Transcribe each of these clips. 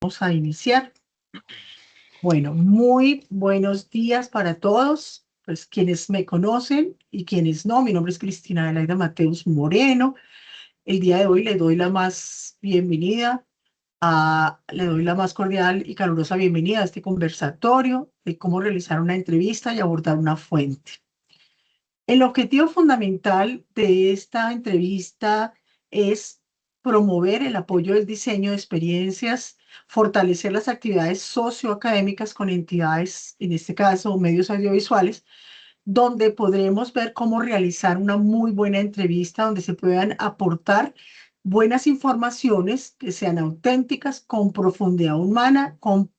Vamos a iniciar. Bueno, muy buenos días para todos, pues quienes me conocen y quienes no. Mi nombre es Cristina Adelaida Mateus Moreno. El día de hoy le doy la más bienvenida, le doy la más cordial y calurosa bienvenida a este conversatorio de cómo realizar una entrevista y abordar una fuente. El objetivo fundamental de esta entrevista es promover el apoyo del diseño de experiencias, fortalecer las actividades socioacadémicas con entidades, en este caso medios audiovisuales, donde podremos ver cómo realizar una muy buena entrevista, donde se puedan aportar buenas informaciones que sean auténticas, con profundidad humana, con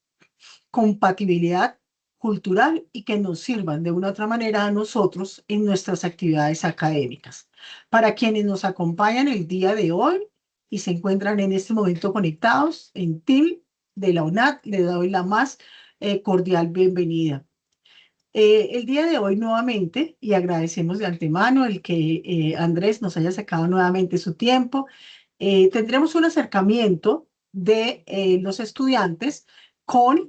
compatibilidad cultural y que nos sirvan de una u otra manera a nosotros en nuestras actividades académicas. Para quienes nos acompañan el día de hoy y se encuentran en este momento conectados en Team de la UNAD, le doy la más cordial bienvenida. El día de hoy nuevamente, y agradecemos de antemano el que Andrés nos haya sacado nuevamente su tiempo, tendremos un acercamiento de los estudiantes con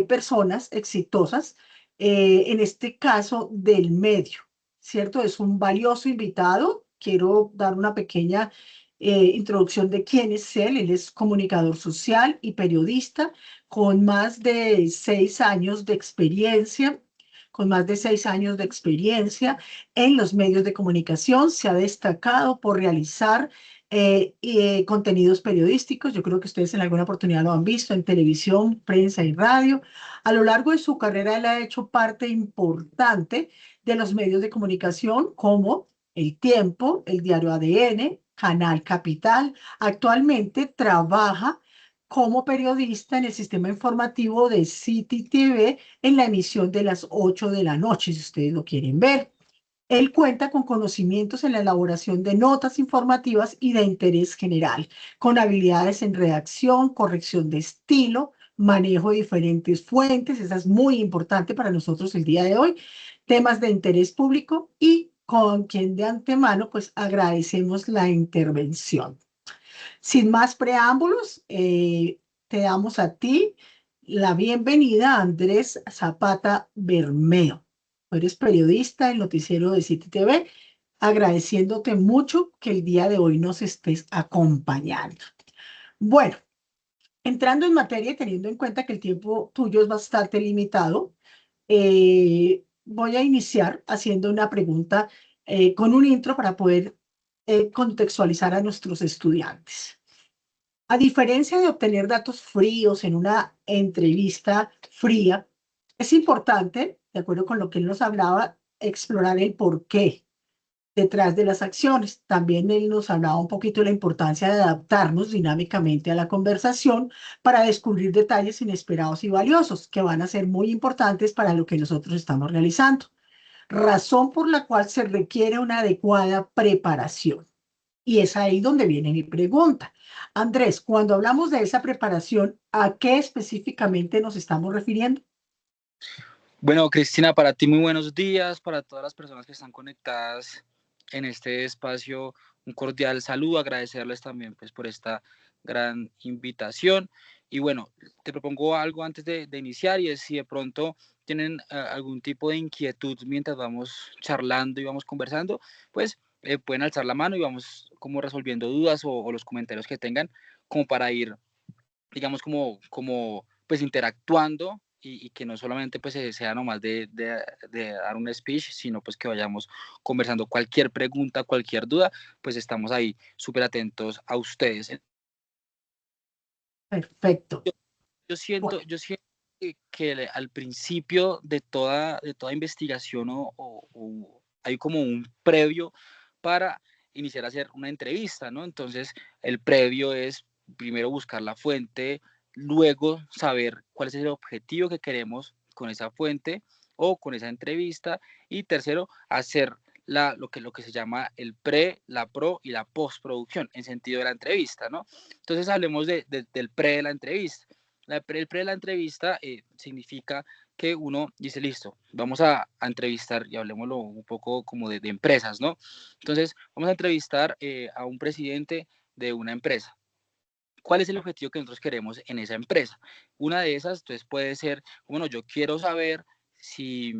personas exitosas, en este caso del medio, ¿cierto? Es un valioso invitado. Quiero dar una pequeña introducción de quién es él. Él es comunicador social y periodista con más de 6 años de experiencia en los medios de comunicación. Se ha destacado por realizar contenidos periodísticos. Yo creo que ustedes en alguna oportunidad lo han visto en televisión, prensa y radio. A lo largo de su carrera, él ha hecho parte importante de los medios de comunicación como El Tiempo, el diario ADN, Canal Capital. Actualmente trabaja como periodista en el sistema informativo de City TV en la emisión de las 8 de la noche, si ustedes lo quieren ver. Él cuenta con conocimientos en la elaboración de notas informativas y de interés general, con habilidades en redacción, corrección de estilo, manejo de diferentes fuentes. Esa es muy importante para nosotros el día de hoy. Temas de interés público y con quien de antemano pues agradecemos la intervención. Sin más preámbulos, te damos a ti la bienvenida, Andrés Zapata Bermeo. Tú eres periodista del noticiero de City TV, agradeciéndote mucho que el día de hoy nos estés acompañando. Bueno, entrando en materia y teniendo en cuenta que el tiempo tuyo es bastante limitado, voy a iniciar haciendo una pregunta con un intro para poder contextualizar a nuestros estudiantes. A diferencia de obtener datos fríos en una entrevista fría, es importante, de acuerdo con lo que él nos hablaba, explorar el porqué detrás de las acciones. También él nos hablaba un poquito de la importancia de adaptarnos dinámicamente a la conversación para descubrir detalles inesperados y valiosos que van a ser muy importantes para lo que nosotros estamos realizando. Razón por la cual se requiere una adecuada preparación. Y es ahí donde viene mi pregunta. Andrés, cuando hablamos de esa preparación, ¿a qué específicamente nos estamos refiriendo? Bueno, Cristina, para ti muy buenos días, para todas las personas que están conectadas en este espacio, un cordial saludo, agradecerles también pues por esta gran invitación. Y bueno, te propongo algo antes de iniciar, y es si de pronto tienen algún tipo de inquietud mientras vamos charlando y vamos conversando, pues pueden alzar la mano y vamos como resolviendo dudas o los comentarios que tengan, como para ir, digamos, como pues interactuando, y que no solamente pues sea nomás de dar un speech, sino pues que vayamos conversando. Cualquier pregunta, cualquier duda, pues estamos ahí súper atentos a ustedes. Perfecto. Yo siento, Bueno, yo siento que al principio de toda investigación hay como un previo para iniciar a hacer una entrevista, ¿no? Entonces, el previo es primero buscar la fuente, luego saber cuál es el objetivo que queremos con esa fuente o con esa entrevista, y tercero, hacer lo que se llama el pre, la pro y la postproducción en sentido de la entrevista, ¿no? Entonces, hablemos del pre de la entrevista. El pre de la entrevista significa que uno dice, listo, vamos a entrevistar, y hablemoslo un poco como de empresas, ¿no? Entonces, vamos a entrevistar a un presidente de una empresa. ¿cuál es el objetivo que nosotros queremos en esa empresa? Una de esas, entonces, puede ser, bueno, yo quiero saber si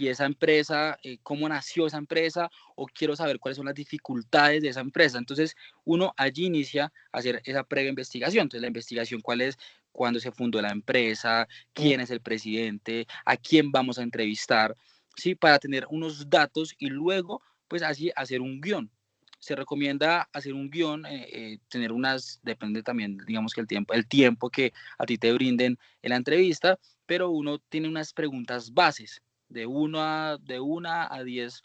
esa empresa, cómo nació esa empresa, o quiero saber cuáles son las dificultades de esa empresa. Entonces, uno allí inicia a hacer esa previa investigación. Entonces, la investigación, ¿cuál es? ¿Cuándo se fundó la empresa? ¿Quién es el presidente? ¿A quién vamos a entrevistar? ¿Sí? Para tener unos datos y luego, pues así, hacer un guión. Se recomienda hacer un guión, tener depende también, digamos que el tiempo que a ti te brinden en la entrevista, pero uno tiene unas preguntas bases de una a 10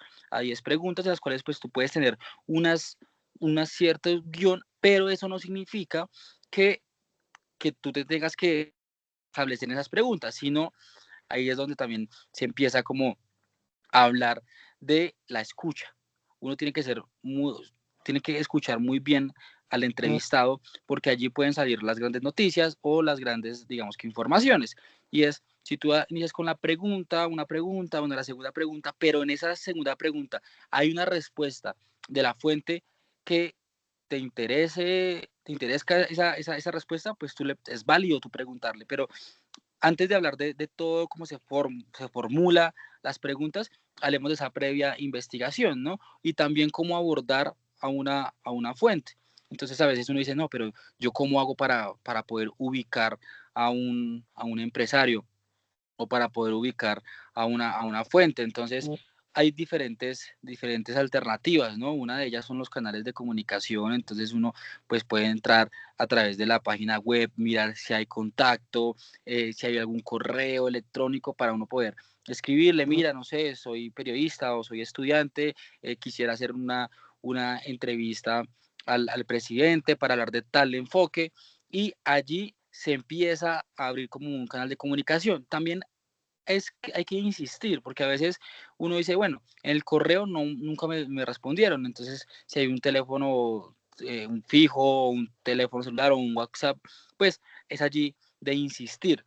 preguntas, de las cuales pues tú puedes tener unas ciertos guión, pero eso no significa que, que tú te tengas que establecer esas preguntas, sino ahí es donde también se empieza como a hablar de la escucha. Uno tiene que escuchar muy bien al entrevistado, porque allí pueden salir las grandes noticias o las grandes, digamos que informaciones. Y es, si tú inicias con una pregunta, la segunda pregunta, pero en esa segunda pregunta hay una respuesta de la fuente que te interesa esa respuesta, pues es válido tú preguntarle, pero antes de hablar de todo cómo se formula las preguntas, hablemos de esa previa investigación, ¿no? Y también cómo abordar a una fuente. Entonces a veces uno dice, no, pero yo cómo hago para poder ubicar a un empresario o para poder ubicar a una fuente. Entonces, hay diferentes alternativas, ¿no? Una de ellas son los canales de comunicación, entonces uno pues puede entrar a través de la página web, mirar si hay contacto, si hay algún correo electrónico para uno poder escribirle, mira, no sé, soy periodista o soy estudiante, quisiera hacer una entrevista al presidente para hablar de tal enfoque, y allí se empieza a abrir como un canal de comunicación. También hay que insistir, porque a veces uno dice, bueno, en el correo nunca me respondieron, entonces si hay un teléfono, un fijo, un teléfono celular o un WhatsApp, pues es allí de insistir.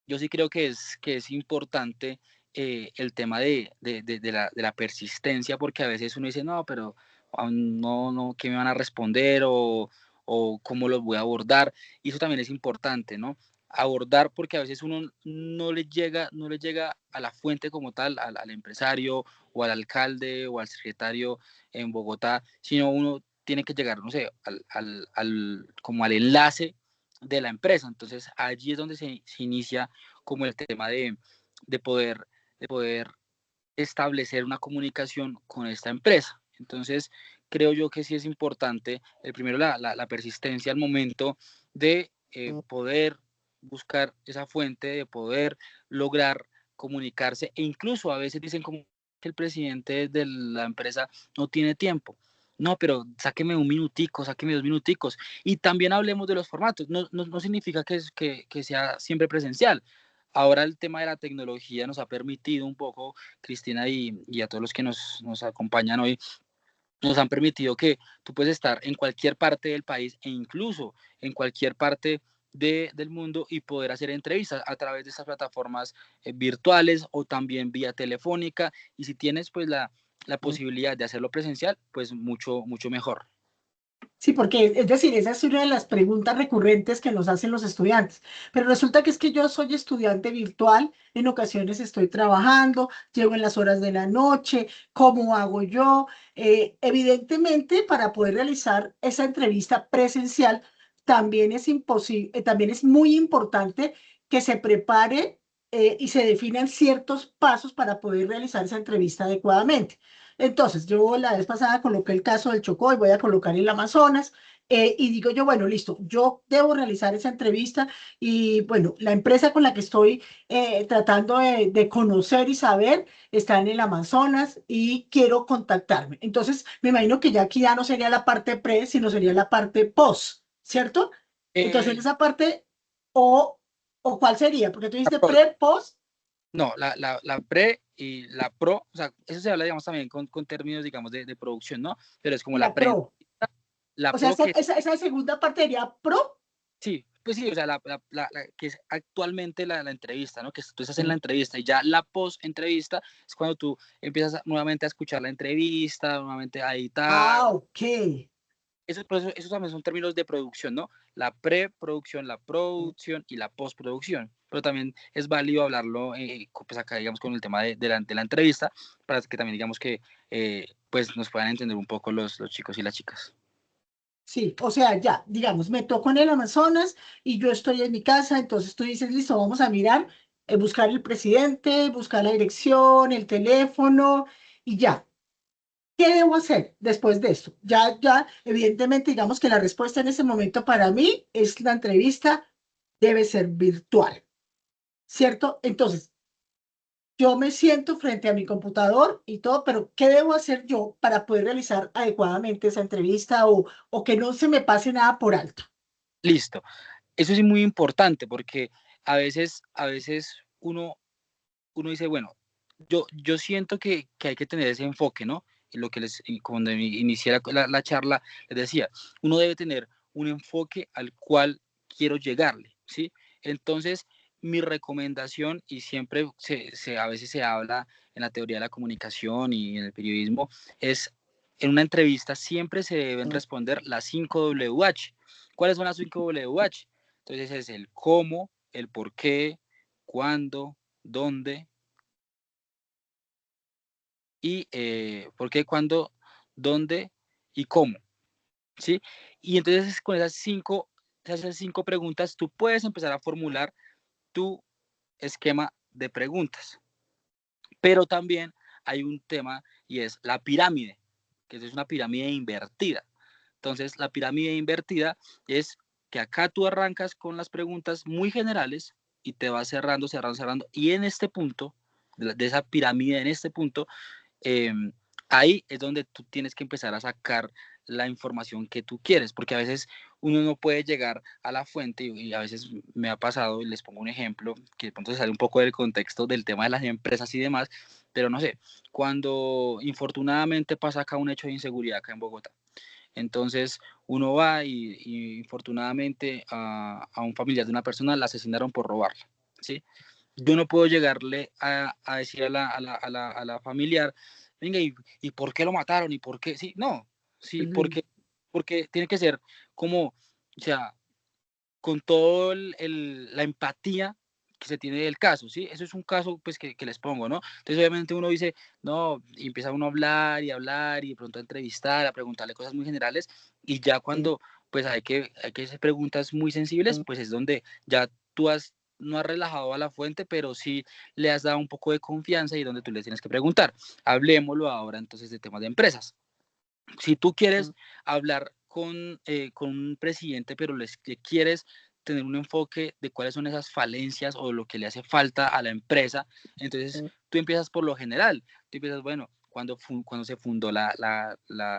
Yo sí creo que es importante el tema de la persistencia, porque a veces uno dice, no, pero no, ¿qué me van a responder? O cómo los voy a abordar. Y eso también es importante, ¿no? Abordar, porque a veces uno no le llega a la fuente como tal, al empresario o al alcalde o al secretario en Bogotá, sino uno tiene que llegar, no sé, como al enlace de la empresa. Entonces allí es donde se inicia como el tema de, poder, de poder establecer una comunicación con esta empresa. Entonces, creo yo que sí es importante, el primero, la persistencia al momento de poder buscar esa fuente, de poder lograr comunicarse, e incluso a veces dicen como que el presidente de la empresa no tiene tiempo. No, pero sáqueme un minutico, sáqueme 2 minuticos. Y también hablemos de los formatos. No significa que sea siempre presencial. Ahora el tema de la tecnología nos ha permitido un poco, Cristina, y a todos los que nos acompañan hoy, nos han permitido que tú puedes estar en cualquier parte del país e incluso en cualquier parte del mundo y poder hacer entrevistas a través de estas plataformas virtuales o también vía telefónica. Y si tienes pues la posibilidad de hacerlo presencial, pues mucho mejor. Sí, porque es decir, esa es una de las preguntas recurrentes que nos hacen los estudiantes. Pero resulta que es que yo soy estudiante virtual, en ocasiones estoy trabajando, llego en las horas de la noche, ¿cómo hago yo? Evidentemente, para poder realizar esa entrevista presencial, también es imposible, también es muy importante que se prepare y se definan ciertos pasos para poder realizar esa entrevista adecuadamente. Entonces, yo la vez pasada coloqué el caso del Chocó y voy a colocar el Amazonas. Y digo yo, bueno, listo, yo debo realizar esa entrevista y bueno, la empresa con la que estoy tratando de conocer y saber está en el Amazonas y quiero contactarme. Entonces, me imagino que ya aquí ya no sería la parte pre, sino sería la parte post, ¿cierto? Entonces, en Eh, esa parte, o, o ¿cuál sería? Porque tú dijiste pre, post no, la pre y la pro, o sea, eso se habla, digamos, también con términos, digamos, de producción, ¿no? Pero es como y la la pre, pro. la O sea, pro que esa segunda parte sería pro. sí, pues sí, o sea, que es actualmente la entrevista, ¿no? Que tú estás en la entrevista, y ya la post-entrevista es cuando tú empiezas nuevamente a escuchar la entrevista, nuevamente a editar. Ah, ok. eso también son términos de producción, ¿no? La preproducción, la producción y la postproducción. Pero también es válido hablarlo, pues acá, digamos, con el tema de la entrevista, para que también, digamos, que pues nos puedan entender un poco los chicos y las chicas. Sí, o sea, ya, digamos, me toco en el Amazonas y yo estoy en mi casa, entonces tú dices, listo, vamos a mirar, buscar el presidente, buscar la dirección, el teléfono y ya. ¿Qué debo hacer después de esto? Ya, evidentemente, digamos que la respuesta en ese momento para mí es la entrevista debe ser virtual, ¿cierto? Entonces, yo me siento frente a mi computador y todo, pero ¿qué debo hacer yo para poder realizar adecuadamente esa entrevista o que no se me pase nada por alto? Listo. Eso es muy importante porque a veces uno dice, bueno, yo siento que hay que tener ese enfoque, ¿no? Y lo que cuando inicié la charla, les decía, uno debe tener un enfoque al cual quiero llegarle, ¿sí? Entonces, mi recomendación, y siempre a veces se habla en la teoría de la comunicación y en el periodismo, es en una entrevista siempre se deben responder las 5 WH. ¿Cuáles son las 5 WH? Entonces es el cómo, el por qué, cuándo, dónde y por qué, cuándo, dónde y cómo, ¿sí? Y entonces con esas cinco preguntas tú puedes empezar a formular tu esquema de preguntas. Pero también hay un tema y es la pirámide, que es una pirámide invertida. Entonces, la pirámide invertida es que acá tú arrancas con las preguntas muy generales y te vas cerrando, cerrando, cerrando. Y en este punto, de esa pirámide, en este punto, eh, ahí es donde tú tienes que empezar a sacar la información que tú quieres, porque a veces uno no puede llegar a la fuente y a veces me ha pasado, y les pongo un ejemplo, que de pronto se sale un poco del contexto del tema de las empresas y demás, pero no sé, cuando infortunadamente pasa acá un hecho de inseguridad acá en Bogotá, entonces uno va y infortunadamente a un familiar de una persona la asesinaron por robarla, ¿sí? Yo no puedo llegarle a decir a la familiar, venga, ¿y por qué lo mataron? ¿Y por qué? Sí, no, sí, Ujú. porque tiene que ser como, o sea, con todo la empatía que se tiene del caso, ¿sí? Eso es un caso, pues, que les pongo, ¿no? Entonces, obviamente uno dice, no, y empieza uno a hablar y de pronto a entrevistar, a preguntarle cosas muy generales, y ya cuando, pues, hay que hacer preguntas muy sensibles, pues es donde ya tú no has relajado a la fuente, pero sí le has dado un poco de confianza y donde tú le tienes que preguntar. Hablemoslo ahora entonces de temas de empresas. Si tú quieres hablar con un presidente, pero le quieres tener un enfoque de cuáles son esas falencias o lo que le hace falta a la empresa, entonces tú empiezas por lo general. Tú empiezas, bueno, cuando se fundó la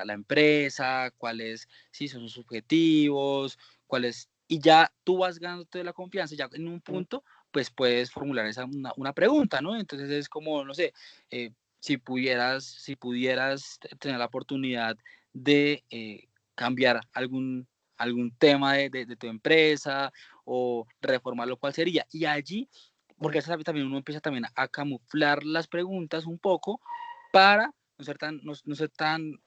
empresa, cuáles sí, son sus objetivos, cuáles, y ya tú vas ganándote la confianza, ya en un punto, pues puedes formular una pregunta, ¿no? Entonces es como, no sé, si pudieras tener la oportunidad de cambiar algún tema de tu empresa o reformarlo, ¿cuál sería? Y allí, porque también uno empieza también a camuflar las preguntas un poco para no ser tan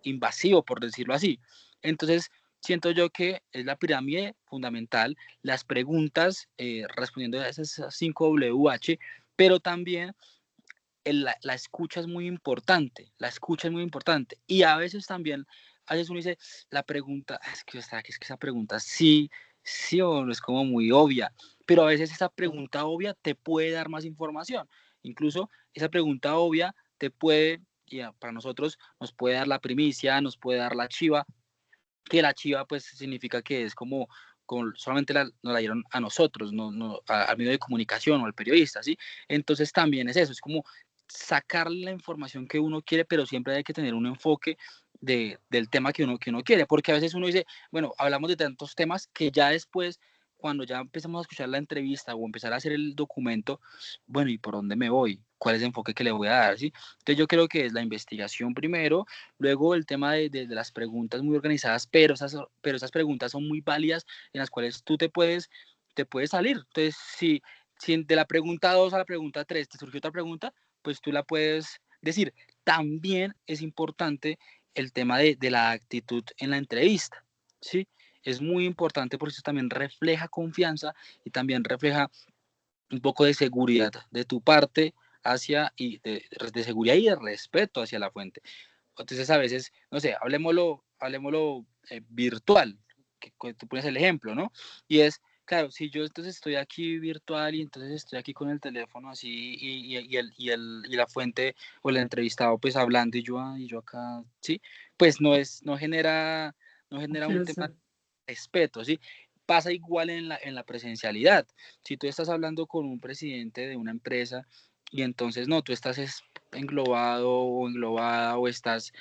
invasivo, por decirlo así. Entonces, siento yo que es la pirámide fundamental, las preguntas respondiendo a esas 5 WH, pero también la escucha es muy importante, la escucha es muy importante. Y a veces uno dice, la pregunta, es que esa pregunta sí, sí o no es como muy obvia, pero a veces esa pregunta obvia te puede dar más información. Incluso esa pregunta obvia te puede, y para nosotros, nos puede dar la primicia, nos puede dar la chiva, que la chiva pues significa que es como solamente nos la dieron a nosotros, al medio de comunicación o al periodista, ¿sí? Entonces también es eso, es como sacar la información que uno quiere, pero siempre hay que tener un enfoque del tema que uno quiere, porque a veces uno dice, bueno, hablamos de tantos temas que ya después, cuando ya empezamos a escuchar la entrevista o empezar a hacer el documento, bueno, ¿y por dónde me voy? ¿Cuál es el enfoque que le voy a dar? ¿Sí? Entonces yo creo que es la investigación primero, luego el tema de las preguntas muy organizadas, pero esas preguntas son muy válidas en las cuales tú te puedes salir. Entonces, si de la pregunta 2 a la pregunta 3 te surgió otra pregunta, pues tú la puedes decir. También es importante el tema de la actitud en la entrevista, ¿sí? Es muy importante porque eso también refleja confianza y también refleja un poco de seguridad de tu parte hacia, y de seguridad y de respeto hacia la fuente. Entonces a veces, no sé, hablemoslo virtual, que tú pones el ejemplo, ¿no? Y es, claro, si yo entonces estoy aquí virtual y entonces estoy aquí con el teléfono así y la fuente o el entrevistado pues hablando y yo acá, ¿sí? Pues no genera un tema Confianza. de respeto, ¿sí? Pasa igual en la presencialidad. Si tú estás hablando con un presidente de una empresa y entonces no, tú estás englobado o englobada o estás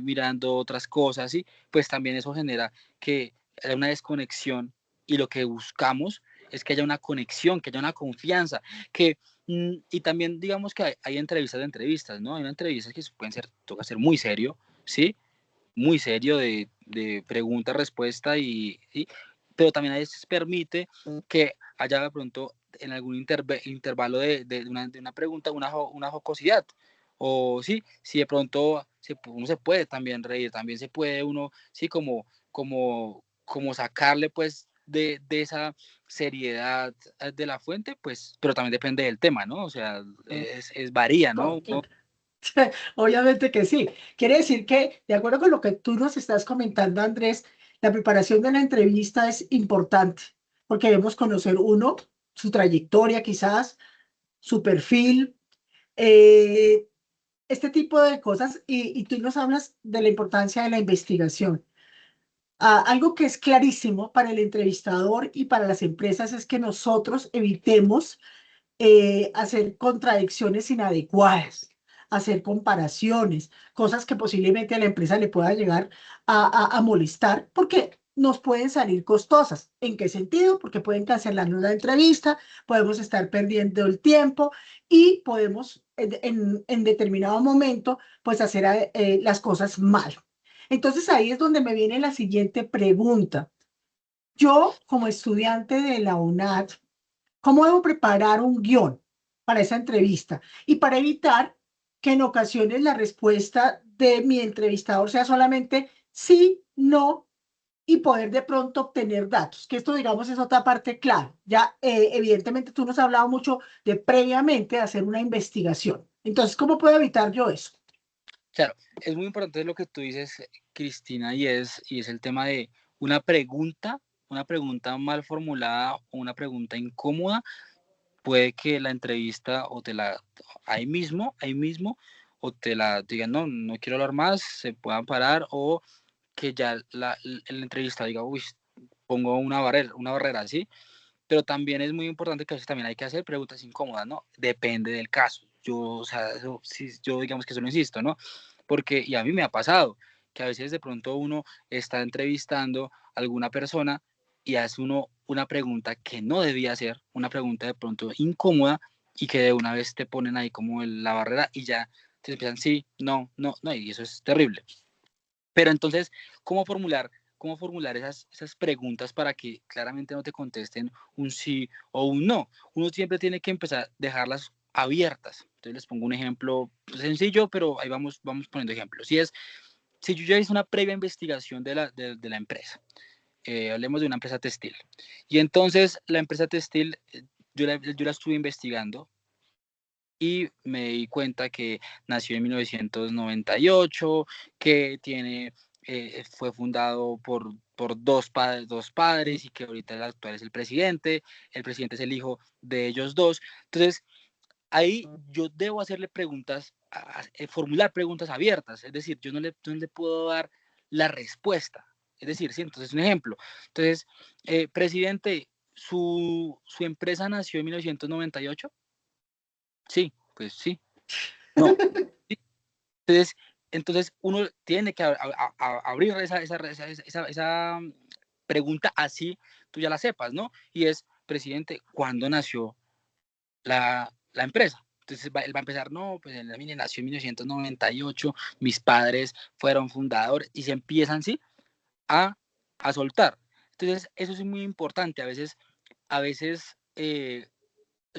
mirando otras cosas, ¿sí? Pues también eso genera que haya una desconexión y lo que buscamos es que haya una conexión, que haya una confianza, que y también digamos que hay entrevistas de entrevistas, ¿no? Hay una entrevistas que pueden ser, toca ser muy serio, ¿sí? Muy serio de pregunta-respuesta ¿sí? Pero también a veces permite que haya de pronto en algún intervalo de una pregunta una jocosidad. O sí, si de pronto uno se puede también reír, también se puede uno, sí, como sacarle pues de esa seriedad de la fuente, pues, pero también depende del tema, ¿no? O sea, varía, ¿no? Obviamente que sí. Quiere decir que, de acuerdo con lo que tú nos estás comentando, Andrés, la preparación de la entrevista es importante, porque debemos conocer uno, su trayectoria quizás, su perfil, eh, este tipo de cosas, y tú nos hablas de la importancia de la investigación. Algo que es clarísimo para el entrevistador y para las empresas es que nosotros evitemos hacer contradicciones inadecuadas, hacer comparaciones, cosas que posiblemente a la empresa le pueda llegar a molestar, porque nos pueden salir costosas. ¿En qué sentido? Porque pueden cancelarnos la entrevista, podemos estar perdiendo el tiempo y podemos en determinado momento pues hacer las cosas mal. Entonces ahí es donde me viene la siguiente pregunta. Yo, como estudiante de la UNAD, ¿cómo debo preparar un guión para esa entrevista? Y para evitar que en ocasiones la respuesta de mi entrevistador sea solamente sí, no, y poder de pronto obtener datos, que esto, digamos, es otra parte clave. Ya, evidentemente, tú nos has hablado mucho de previamente hacer una investigación. Entonces, ¿cómo puedo evitar yo eso? Claro, es muy importante lo que tú dices, Cristina, y es el tema de una pregunta mal formulada o una pregunta incómoda, puede que la entrevista o te la, ahí mismo, o te la digan, no, no quiero hablar más, se puedan parar, o que ya el entrevista diga, uy, pongo una barrera, ¿sí? Pero también es muy importante que a veces también hay que hacer preguntas incómodas, ¿no? Depende del caso. Yo, o sea, eso, sí, yo digamos que eso no insisto, ¿no? Porque, y a mí me ha pasado, que a veces de pronto uno está entrevistando a alguna persona y hace uno una pregunta que no debía hacer, una pregunta de pronto incómoda y que de una vez te ponen ahí como la barrera y ya te empiezan sí, no, no, no, y eso es terrible. Pero entonces, ¿cómo formular, cómo formular esas preguntas para que claramente no te contesten un sí o un no? Uno siempre tiene que empezar a dejarlas abiertas. Entonces les pongo un ejemplo sencillo, pero ahí vamos poniendo ejemplos. Si yo ya hice una previa investigación de la empresa, hablemos de una empresa textil, y entonces la empresa textil, yo la estuve investigando y me di cuenta que nació en 1998, que fue fundado por dos padres y que ahorita el actual es el presidente es el hijo de ellos dos. Entonces, ahí yo debo hacerle preguntas, formular preguntas abiertas, es decir, yo no le puedo dar la respuesta. Es decir, sí, entonces un ejemplo. Entonces, presidente, ¿su empresa nació en 1998? Sí, pues sí. No. Sí. Entonces, entonces uno tiene que abrir esa pregunta así tú ya la sepas, ¿no? Y es, presidente, ¿cuándo nació la empresa? Entonces él va a empezar, no, pues mire, nació en 1998, mis padres fueron fundadores y se empiezan, ¿sí? A, a soltar. Entonces, eso es muy importante. A veces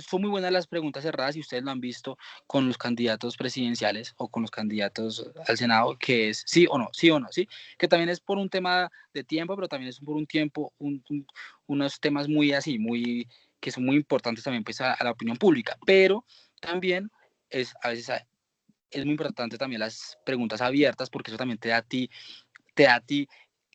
son muy buenas las preguntas cerradas y ustedes lo han visto con los candidatos presidenciales o con los candidatos al Senado, que es sí o no, sí o no, sí, que también es por un tema de tiempo, pero también es por un tiempo, unos temas muy así, muy, que son muy importantes también pues a la opinión pública, pero también es a veces es muy importante también las preguntas abiertas porque eso también te da a ti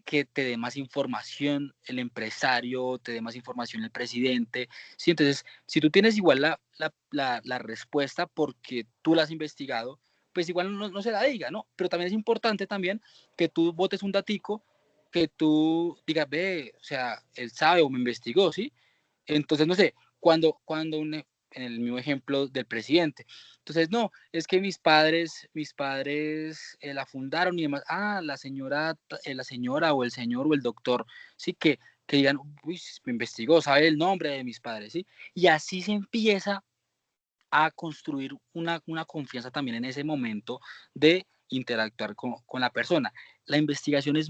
que te dé más información el empresario, te dé más información el presidente. Sí, entonces, si tú tienes igual la respuesta porque tú la has investigado, pues igual no se la diga, ¿no? Pero también es importante también que tú botes un datico, que tú digas, ve, o sea, él sabe o me investigó, ¿sí? Entonces, no sé, cuando en el mismo ejemplo del presidente. Entonces, no, es que mis padres la fundaron y demás. Ah, la señora o el señor o el doctor, sí, que digan, uy, me investigó, sabe el nombre de mis padres, ¿sí? Y así se empieza a construir una confianza también en ese momento de interactuar con la persona. La investigación es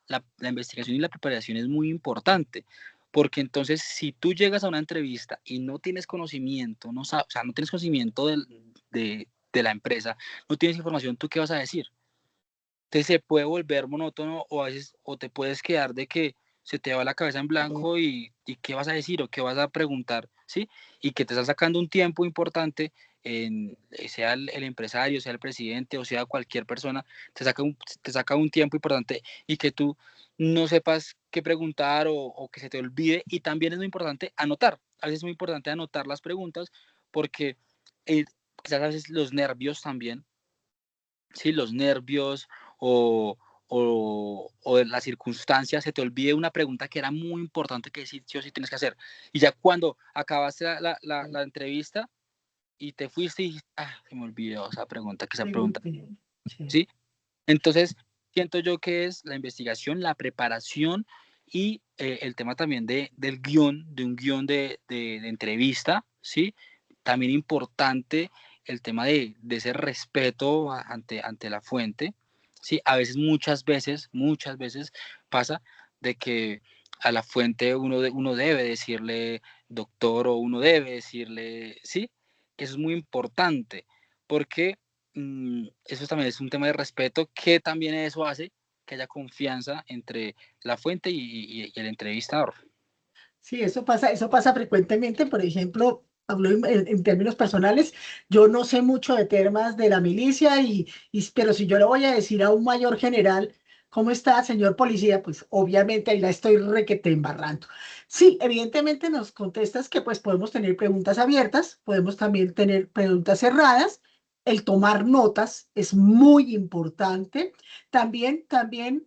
la investigación y la preparación es muy importante, porque entonces si tú llegas a una entrevista y no tienes conocimiento, no sabes, o sea, no tienes conocimiento de la empresa, no tienes información, ¿tú qué vas a decir? Entonces se puede volver monótono o a veces o te puedes quedar de que se te va la cabeza en blanco y qué vas a decir o qué vas a preguntar, ¿sí? Y que te está sacando un tiempo importante, sea el empresario, sea el presidente o sea cualquier persona, te saca un tiempo importante y que tú no sepas qué preguntar o que se te olvide. Y también es muy importante anotar, a veces es muy importante anotar las preguntas porque eh, quizás a veces los nervios también, ¿sí? Los nervios o de las circunstancias, se te olvide una pregunta que era muy importante que sí, sí o sí tienes que hacer. Y ya cuando acabaste la entrevista y te fuiste y dijiste, ah, se me olvidó esa pregunta, Sí. ¿sí? Entonces, siento yo que es la investigación, la preparación y el tema también del guión, de un guión de entrevista, ¿sí? También importante el tema de ese respeto ante la fuente, ¿sí? A veces, muchas veces pasa de que a la fuente uno debe decirle doctor o uno debe decirle, ¿sí? Eso es muy importante porque eso también es un tema de respeto que también eso hace que haya confianza entre la fuente y el entrevistador. Sí, eso pasa frecuentemente. Por ejemplo, hablo en términos personales, yo no sé mucho de temas de la milicia, pero si yo le voy a decir a un mayor general, ¿cómo está, señor policía? Pues obviamente ahí la estoy requete embarrando. Sí, evidentemente nos contestas que pues podemos tener preguntas abiertas, podemos también tener preguntas cerradas. El tomar notas es muy importante. También,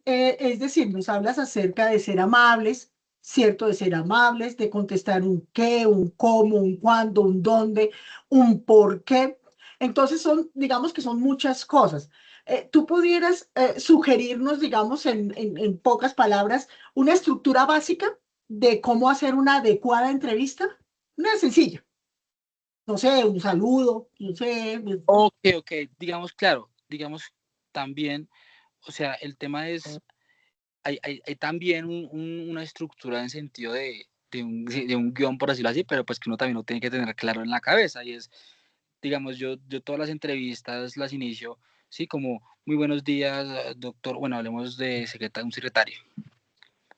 es decir, nos hablas acerca de ser amables, ¿cierto? De ser amables, de contestar un qué, un cómo, un cuándo, un dónde, un por qué. Entonces digamos que son muchas cosas. ¿Tú pudieras sugerirnos, digamos, en pocas palabras, una estructura básica de cómo hacer una adecuada entrevista? Una sencilla. No sé, un saludo, no sé. Ok, ok, digamos, claro, digamos también, o sea, el tema es, hay también una estructura en sentido de un guión, por decirlo así, pero pues que uno también lo tiene que tener claro en la cabeza y es, digamos, yo todas las entrevistas las inicio, sí, como muy buenos días, doctor, bueno, hablemos de un secretario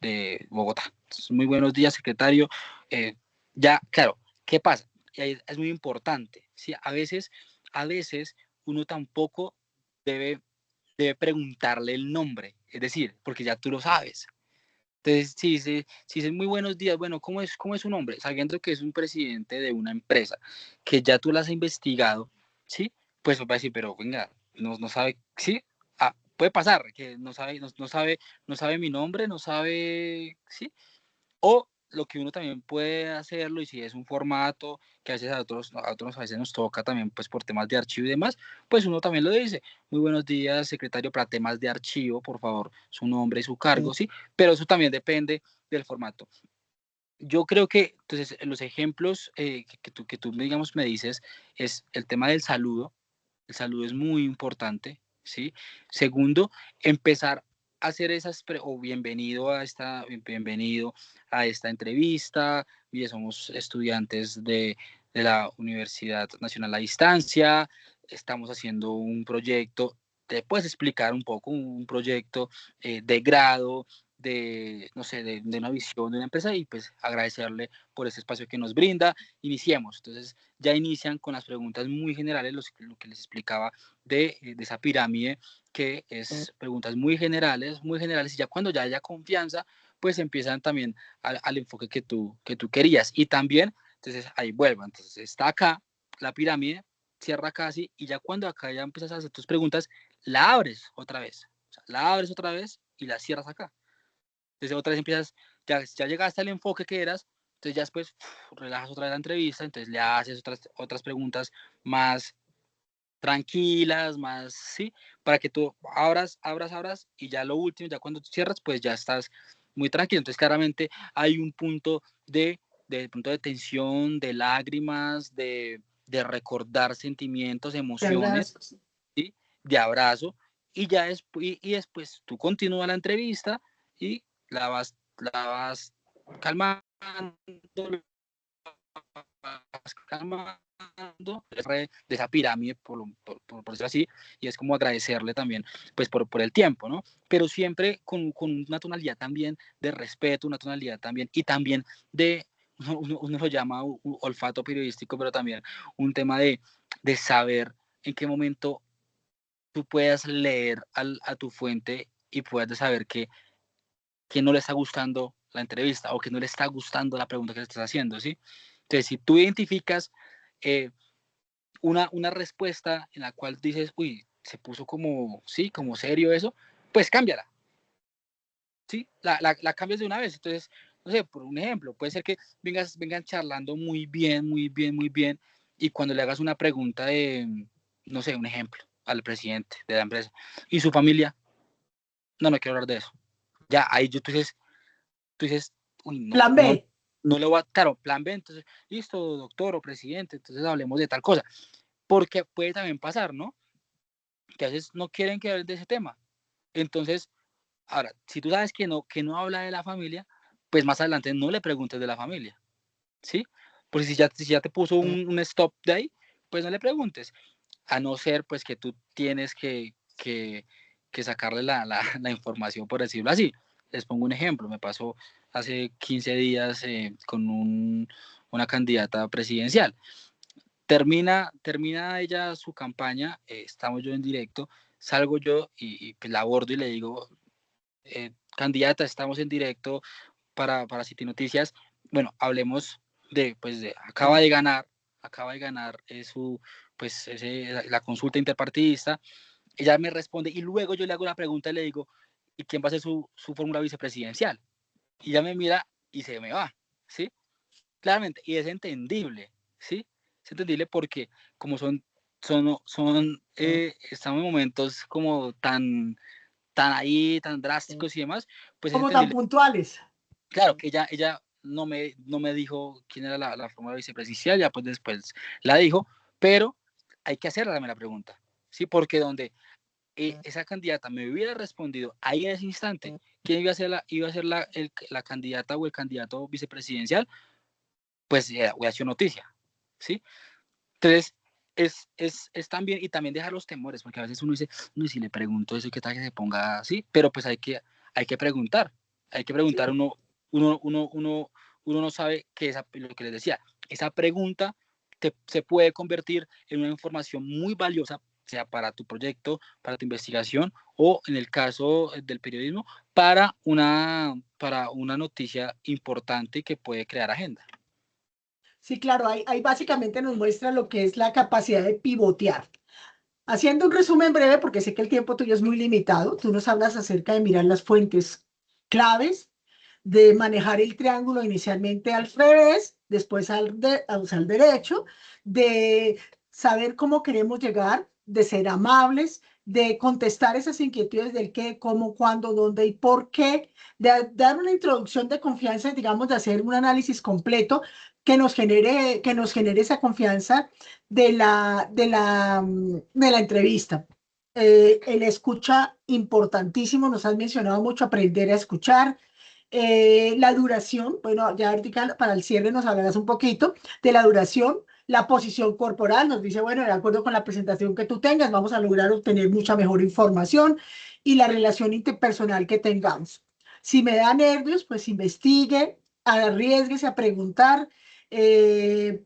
de Bogotá. Entonces, muy buenos días, secretario. Eh, ya, claro, ¿qué pasa? Es muy importante, ¿sí? A veces uno tampoco debe, debe preguntarle el nombre, es decir, porque ya tú lo sabes. Entonces, si dice muy buenos días, bueno, cómo es su nombre? Sabiendo que es un presidente de una empresa, que ya tú la has investigado, ¿sí? Pues va a decir, pero venga, no sabe, ¿sí? Ah, puede pasar, que no sabe mi nombre, no sabe, ¿sí? O lo que uno también puede hacerlo, y si es un formato que a veces a otros a veces nos toca también, pues por temas de archivo y demás, pues uno también lo dice. Muy buenos días, secretario, para temas de archivo, por favor, su nombre y su cargo, ¿sí? Pero eso también depende del formato. Yo creo que, entonces, los ejemplos que tú, digamos, me dices, es el tema del saludo. El saludo es muy importante, ¿sí? Segundo, empezar a hacer o bienvenido a esta entrevista, y somos estudiantes de la Universidad Nacional a Distancia. Estamos haciendo un proyecto, te puedes explicar un poco, un proyecto de grado, no sé, de una visión de una empresa, y pues agradecerle por ese espacio que nos brinda. Iniciemos. Entonces ya inician con las preguntas muy generales, lo que les explicaba de esa pirámide, que es preguntas muy generales, y ya cuando ya haya confianza, pues empiezan también al enfoque que tú querías. Y también, entonces ahí vuelvo, entonces está acá la pirámide, cierra casi, y ya cuando acá ya empiezas a hacer tus preguntas, la abres otra vez, o sea, la abres otra vez y la cierras acá. Entonces otra vez empiezas, ya llegaste al enfoque que eras, entonces ya después relajas otra vez la entrevista, entonces le haces otras preguntas más tranquilas, más, sí, para que tú abras, y ya lo último, ya cuando tú cierras, pues ya estás muy tranquilo. Entonces claramente hay un punto punto de tensión, de lágrimas, de recordar sentimientos, De emociones, abrazos. ¿sí? De abrazo, y después tú continúas la entrevista y la vas calmando, calmando de esa pirámide, por decirlo así, y es como agradecerle también, pues, por el tiempo, ¿no? Pero siempre con una tonalidad también de respeto, una tonalidad también, y también de, uno lo llama olfato periodístico, pero también un tema de saber en qué momento tú puedas leer a tu fuente y puedas saber que no le está gustando la entrevista o que no le está gustando la pregunta que le estás haciendo, ¿sí? Entonces, si tú identificas eh, una respuesta en la cual dices, uy, se puso como, sí, como serio eso, pues cámbiala, ¿sí? La cambias de una vez. Entonces, no sé, por un ejemplo, puede ser que vengan charlando muy bien, muy bien, muy bien, y cuando le hagas una pregunta de, no sé, un ejemplo, al presidente de la empresa y su familia, no quiero hablar de eso. Ya, ahí tú dices, uy, no, Plan no, B. no le voy a, claro, plan B, entonces, listo, doctor o presidente, entonces hablemos de tal cosa, porque puede también pasar, ¿no? Que a veces no quieren que hables de ese tema. Entonces, ahora, si tú sabes que no habla de la familia, pues más adelante no le preguntes de la familia, ¿sí? Porque si ya te puso un stop de ahí, pues no le preguntes, a no ser pues que tú tienes que sacarle la información, por decirlo así. Les pongo un ejemplo, me pasó hace 15 días con una candidata presidencial. Termina ella su campaña, estamos yo en directo, salgo yo y pues la abordo y le digo, candidata, estamos en directo para City Noticias. Bueno, hablemos acaba de ganar pues la consulta interpartidista. Ella me responde y luego yo le hago la pregunta y le digo, ¿y quién va a ser su fórmula vicepresidencial? Y ella me mira y se me va, ¿sí? Claramente, y es entendible, ¿sí? Es entendible porque como estamos en momentos como tan ahí, tan drásticos y demás, pues es Como tan entendible. puntuales. Claro, que ella no me dijo quién era la fórmula vicepresidencial, ya pues después la dijo, pero hay que hacerle la pregunta, ¿sí? Porque donde esa candidata me hubiera respondido ahí en ese instante, ¿quién iba a ser la candidata o el candidato vicepresidencial? Pues hubiera sido noticia, ¿sí? Entonces, es también, y también dejar los temores, porque a veces uno dice, no, y si le pregunto eso, ¿qué tal que se ponga así? Pero pues hay que preguntar, Sí. uno no sabe lo que les decía, esa pregunta se puede convertir en una información muy valiosa, sea para tu proyecto, para tu investigación, o en el caso del periodismo, para una noticia importante que puede crear agenda. Sí, claro, ahí básicamente nos muestra lo que es la capacidad de pivotear. Haciendo un resumen breve, porque sé que el tiempo tuyo es muy limitado, tú nos hablas acerca de mirar las fuentes claves, de manejar el triángulo inicialmente al revés, después al derecho, de saber cómo queremos llegar, de ser amables, de contestar esas inquietudes del qué, cómo, cuándo, dónde y por qué, de dar una introducción de confianza, digamos, de hacer un análisis completo que nos genere esa confianza de la entrevista. El escucha importantísimo, nos has mencionado mucho aprender a escuchar. La duración, bueno, ya ahorita para el cierre nos hablarás un poquito de la duración, La posición corporal nos dice, bueno, de acuerdo con la presentación que tú tengas, vamos a lograr obtener mucha mejor información y la relación interpersonal que tengamos. Si me da nervios, pues investigue, arriésguese a preguntar. eh,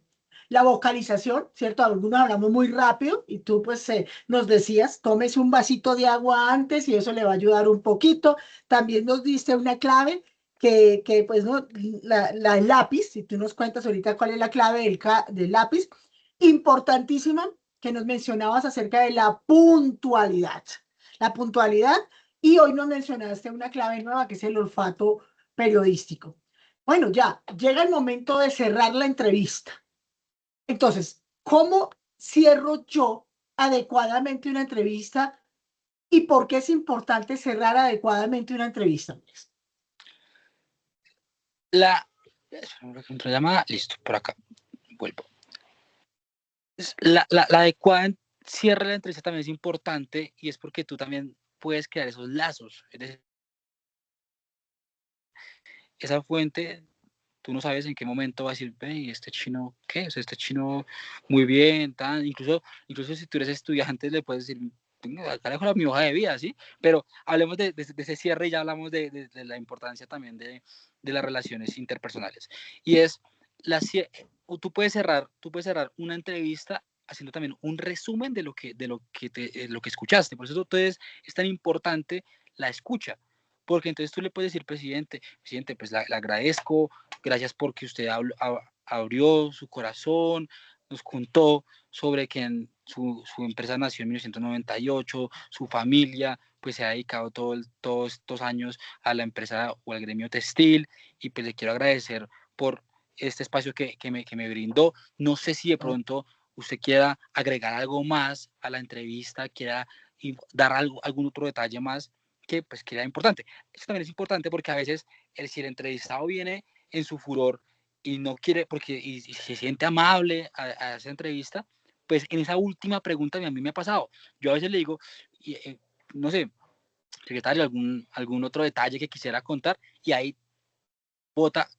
la vocalización, ¿cierto? Algunos hablamos muy rápido y tú pues nos decías, tómese un vasito de agua antes y eso le va a ayudar un poquito. También nos diste una clave que pues no, el lápiz, si tú nos cuentas ahorita cuál es la clave del lápiz, importantísima que nos mencionabas acerca de la puntualidad. La puntualidad, y hoy nos mencionaste una clave nueva que es el olfato periodístico. Bueno, ya llega el momento de cerrar la entrevista. Entonces, ¿cómo cierro yo adecuadamente una entrevista y por qué es importante cerrar adecuadamente una entrevista? La llamada, listo, por acá, vuelvo. La adecuada cierre de la entrevista también es importante y es porque tú también puedes crear esos lazos. Es decir, esa fuente, tú no sabes en qué momento va a decir, ve, ¿y este chino qué? O sea, este chino muy bien, tan, incluso si tú eres estudiante le puedes decir, venga, acá dejo mi hoja de vida, ¿sí? Pero hablemos de ese cierre y ya hablamos de la importancia también de las relaciones interpersonales. Y es, tú puedes cerrar una entrevista haciendo también un resumen de lo que escuchaste. Por eso entonces es tan importante la escucha. Porque entonces tú le puedes decir, presidente, pues le agradezco, gracias porque usted abrió su corazón, nos contó sobre que su empresa nació en 1998, su familia pues se ha dedicado todos estos años a la empresa o al gremio textil y pues le quiero agradecer por este espacio que me brindó. No sé si de pronto usted quiera agregar algo más a la entrevista, quiera dar algún otro detalle más que era importante. Eso también es importante porque a veces si el entrevistado viene en su furor y no quiere, y se siente amable a esa entrevista, pues en esa última pregunta a mí me ha pasado. Yo a veces le digo, no sé, secretario, algún otro detalle que quisiera contar, y ahí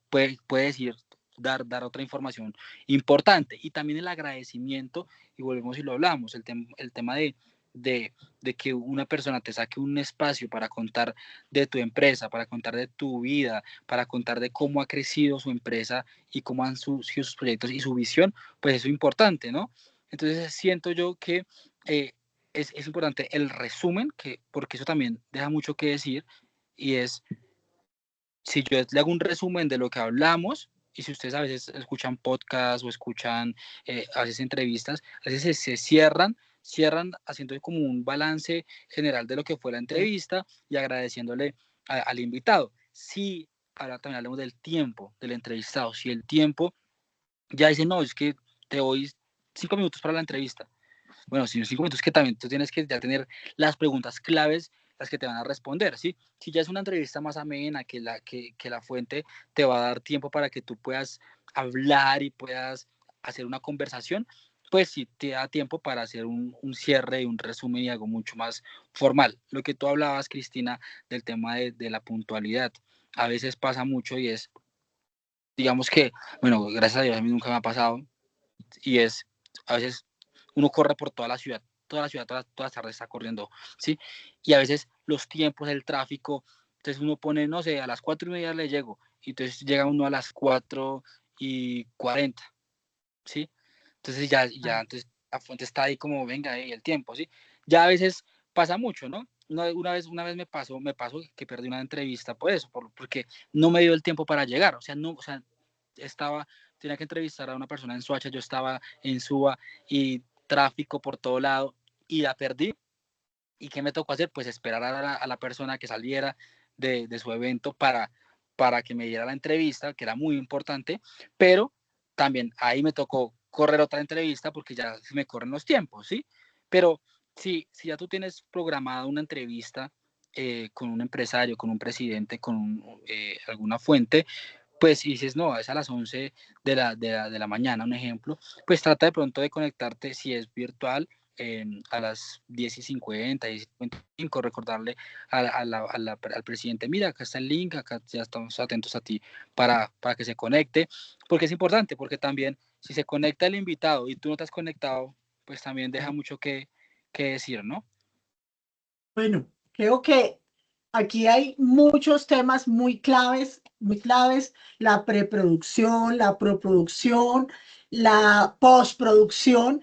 puede decir, dar otra información importante. Y también el agradecimiento, y volvemos y lo hablamos, el tema de que una persona te saque un espacio para contar de tu empresa, para contar de tu vida, para contar de cómo ha crecido su empresa y cómo han surgido sus proyectos y su visión, pues eso es importante, ¿no? Entonces siento yo que es importante el resumen, porque eso también deja mucho que decir, y es si yo le hago un resumen de lo que hablamos, y si ustedes a veces escuchan podcasts o escuchan a veces entrevistas, a veces cierran haciendo como un balance general de lo que fue la entrevista y agradeciéndole al invitado. Si ahora también hablamos del tiempo del entrevistado, si el tiempo ya dice, no, es que te doy 5 minutos para la entrevista, bueno, si en 5 minutos que también tú tienes que ya tener las preguntas claves, las que te van a responder, ¿sí? Si ya es una entrevista más amena, que la fuente te va a dar tiempo para que tú puedas hablar y puedas hacer una conversación, pues sí te da tiempo para hacer un cierre y un resumen y algo mucho más formal. Lo que tú hablabas, Cristina, del tema de la puntualidad, a veces pasa mucho y es, digamos que, bueno, gracias a Dios a mí nunca me ha pasado, y es, a veces uno corre por toda la ciudad, todas las tardes está corriendo, ¿sí? Y a veces los tiempos, el tráfico, entonces uno pone, no sé, a las 4:30 le llego, y entonces llega uno a las 4:40, ¿sí? Entonces entonces la fuente está ahí como, venga, el tiempo, ¿sí? Ya a veces pasa mucho, ¿no? Una vez me pasó que perdí una entrevista por eso, porque no me dio el tiempo para llegar, o sea, tenía que entrevistar a una persona en Soacha, yo estaba en Suba y tráfico por todo lado y la perdí. ¿Y qué me tocó hacer? Pues esperar a la persona que saliera de su evento para que me diera la entrevista, que era muy importante, pero también ahí me tocó correr otra entrevista porque ya se me corren los tiempos, ¿sí? Pero si ya tú tienes programada una entrevista con un empresario, con un presidente, con alguna fuente, pues si dices, no, es a las 11 de la mañana, un ejemplo, pues trata de pronto de conectarte, si es virtual, a las 10:50, 10:55, recordarle al presidente, mira, acá está el link, acá ya estamos atentos a ti para que se conecte, porque es importante, porque también Si se conecta el invitado y tú no te has conectado, pues también deja mucho que decir, ¿no? Bueno, creo que aquí hay muchos temas muy claves, la preproducción, la proproducción, la postproducción.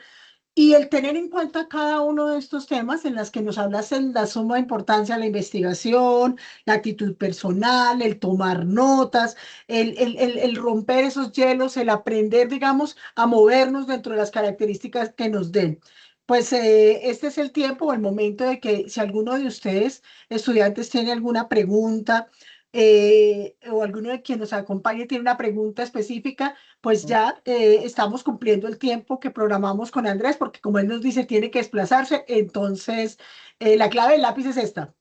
Y el tener en cuenta cada uno de estos temas en las que nos hablas en la suma importancia de la investigación, la actitud personal, el tomar notas, el romper esos hielos, el aprender, digamos, a movernos dentro de las características que nos den. Pues este es el tiempo o el momento de que si alguno de ustedes, estudiantes, tiene alguna pregunta o alguno de quien nos acompañe tiene una pregunta específica, pues ya estamos cumpliendo el tiempo que programamos con Andrés, porque como él nos dice, tiene que desplazarse. Entonces, la clave del lápiz es esta.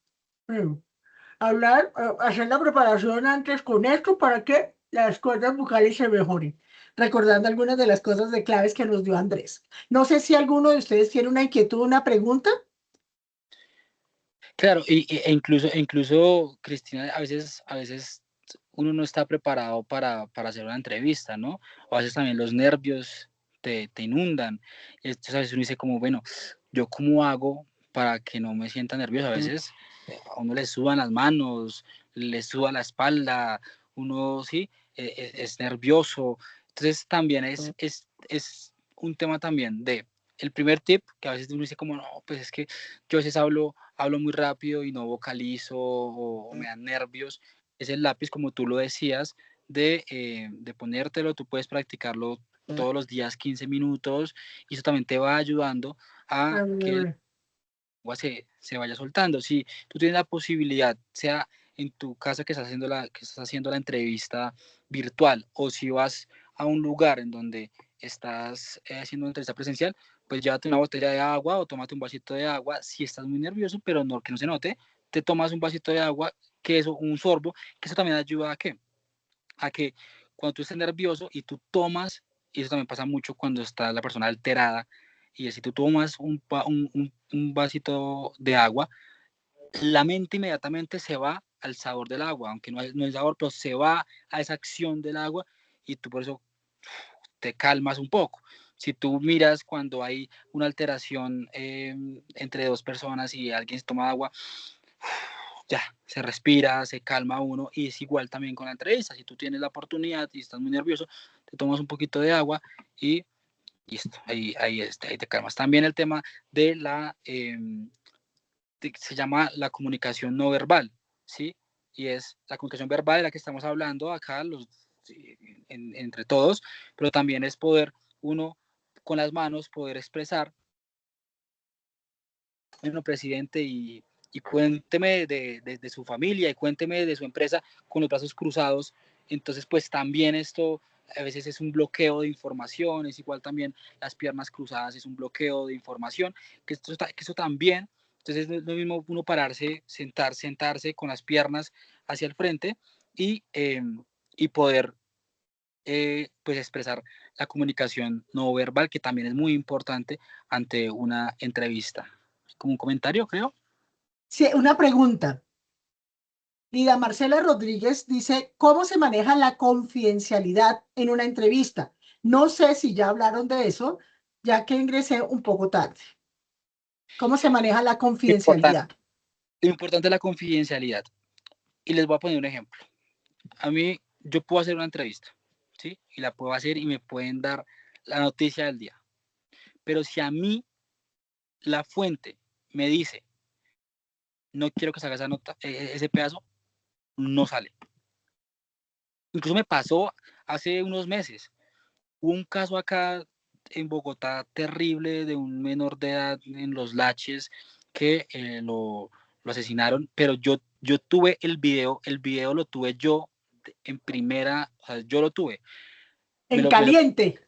Primero, hablar, hacer la preparación antes con esto para que las cuerdas vocales se mejoren. Recordando algunas de las cosas de claves que nos dio Andrés. No sé si alguno de ustedes tiene una inquietud, una pregunta. Claro, incluso, Cristina, a veces uno no está preparado para hacer una entrevista, ¿no? O a veces también los nervios te inundan. Y entonces a veces uno dice como, bueno, ¿yo cómo hago para que no me sienta nervioso? A veces a uno le sudan las manos, le suda la espalda, uno sí, es nervioso. Entonces también es un tema también de, el primer tip, que a veces uno dice como, no, pues es que yo a veces hablo muy rápido y no vocalizo o me dan nervios, es el lápiz, como tú lo decías, de ponértelo, tú puedes practicarlo todos los días 15 minutos y eso también te va ayudando a que el agua se vaya soltando. Si tú tienes la posibilidad, sea en tu casa que estás haciendo la entrevista virtual o si vas a un lugar en donde estás haciendo una entrevista presencial, pues llévate una botella de agua o tómate un vasito de agua. Si estás muy nervioso, pero no, que no se note, te tomas un vasito de agua, que eso, un sorbo, que eso también ayuda a que cuando tú estés nervioso y tú tomas, y eso también pasa mucho cuando está la persona alterada, y si tú tomas un vasito de agua, la mente inmediatamente se va al sabor del agua, aunque no es sabor, pero se va a esa acción del agua y tú por eso te calmas un poco. Si tú miras cuando hay una alteración entre dos personas y alguien toma agua, ya, se respira, se calma uno y es igual también con la entrevista. Si tú tienes la oportunidad y estás muy nervioso, te tomas un poquito de agua y listo, ahí te calmas. También el tema de se llama la comunicación no verbal, ¿sí? Y es la comunicación verbal de la que estamos hablando acá entre todos, pero también es poder uno con las manos poder expresar, bueno, presidente, y cuénteme de su familia y cuénteme de su empresa con los brazos cruzados. Entonces, pues también esto a veces es un bloqueo de información, es igual también las piernas cruzadas, es un bloqueo de información, que eso también, entonces no es lo mismo uno pararse, sentarse con las piernas hacia el frente y poder pues expresar la comunicación no verbal, que también es muy importante ante una entrevista. Como un comentario, creo. Sí, una pregunta. Lida Marcela Rodríguez dice, ¿cómo se maneja la confidencialidad en una entrevista? No sé si ya hablaron de eso, ya que ingresé un poco tarde. ¿Cómo se maneja la Importante, confidencialidad? importante la confidencialidad. Y les voy a poner un ejemplo. A mí, yo puedo hacer una entrevista, ¿sí? Y la puedo hacer y me pueden dar la noticia del día. Pero si a mí la fuente me dice, no quiero que salga esa nota, ese pedazo, no sale. Incluso me pasó hace unos meses. Hubo un caso acá en Bogotá terrible de un menor de edad en Los Laches que lo asesinaron, pero yo tuve el video lo tuve yo en primera, o sea, yo lo tuve, me En lo, me lo, caliente.